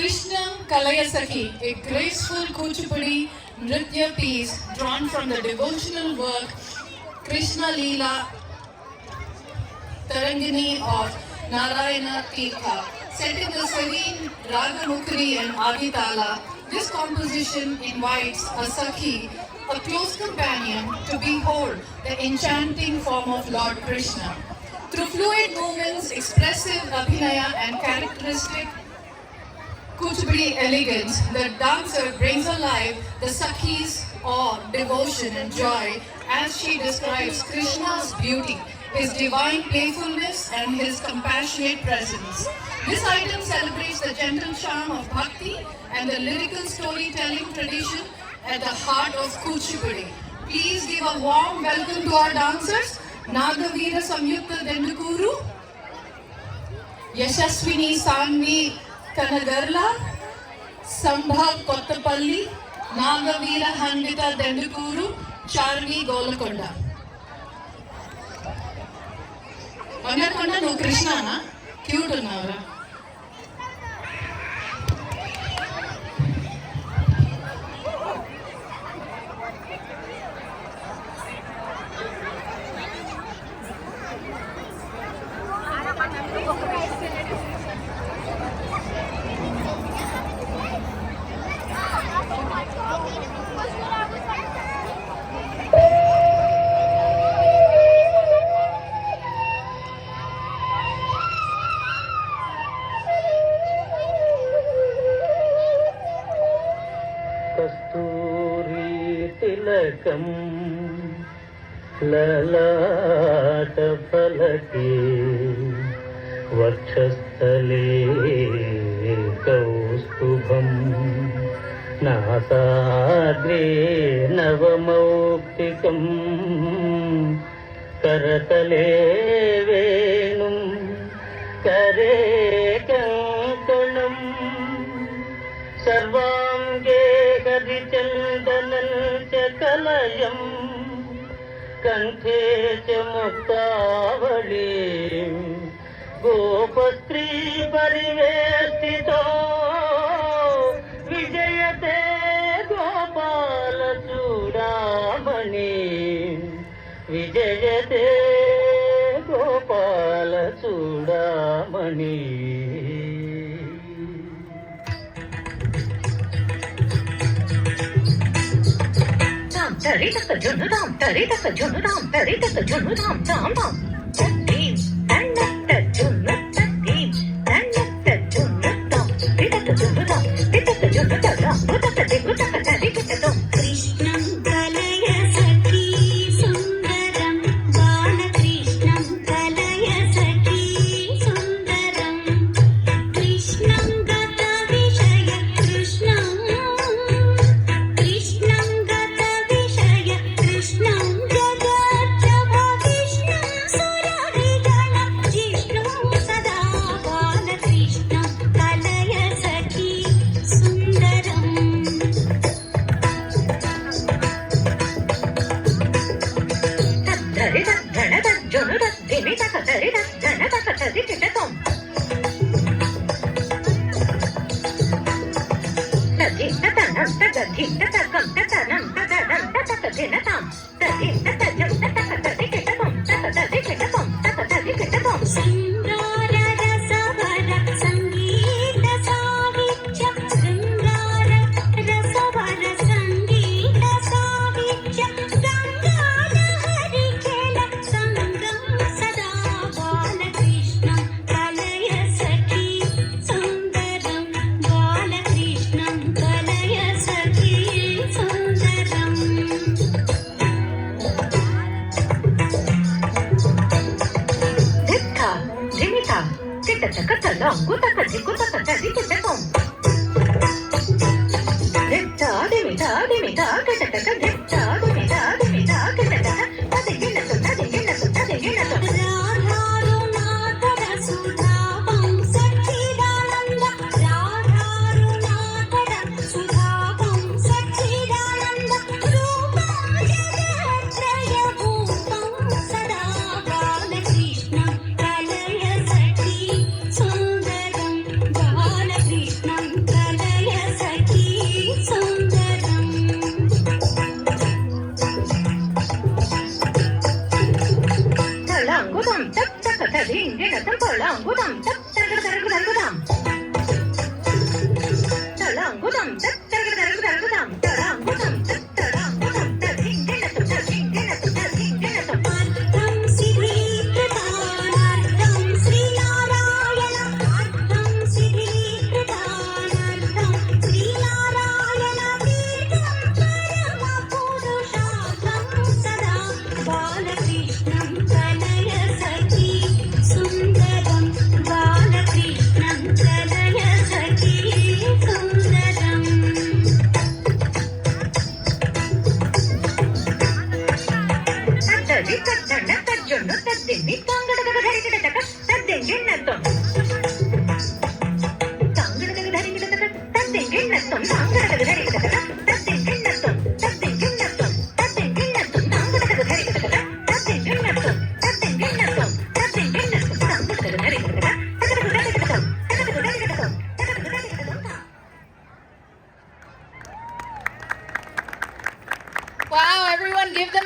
Krishnam Kalayasaki, a graceful Kuchipudi Nritya piece drawn from the devotional work Krishna Leela Tarangini of Narayana Tirtha. Set in the serene Ragamukri and Aditala, this composition invites a Sakhi, a close companion, to behold the enchanting form of Lord Krishna. Through fluid movements, expressive abhinaya and characteristic Kuchipudi elegance, the dancer brings alive the Sakhi's awe, devotion and joy as she describes Krishna's beauty, his divine playfulness and his compassionate presence. This item celebrates the gentle charm of bhakti and the lyrical storytelling tradition at the heart of Kuchipudi. Please give a warm welcome to our dancers, Nagaveera Samyukta Dendukuru, Yashaswini Sanvi Kanagarla, Sambhav Kottapalli, Nagaveera Handita Dendukuru, Charvi Golakonda. Vanyakonda no Krishna na? Cute unnavara. तिलकं ललाटफलके वक्षस्थले कौस्तुभं नासाग्रे नवमौक्तिकं करतले वेणुं करे कङ्कणम् सर्वांगे हरिचन्दनं च कलयं कण्ठे च मुक्तावलीं गोपस्त्री परिवेष्टितो विजयते गोपालचूडामणि विजयते गोपालचूडामणि Tarita Junudam, Tarita Junudam, Tarita Junudam, Dam Dam. Tadim, and the Junudam, and the Junudam, Tarita Junudam, Tarita Junudam, Tarita Junudam, Tarita Junudam. Krishnam Kalaya Saki Sundaram, Bala Krishnam Kalaya Saki Sundaram, Krishnam Gata Vishaya Krishnam. Sundaram, Bala Krishnam Kalaya Saki Sundaram. Wow, everyone give them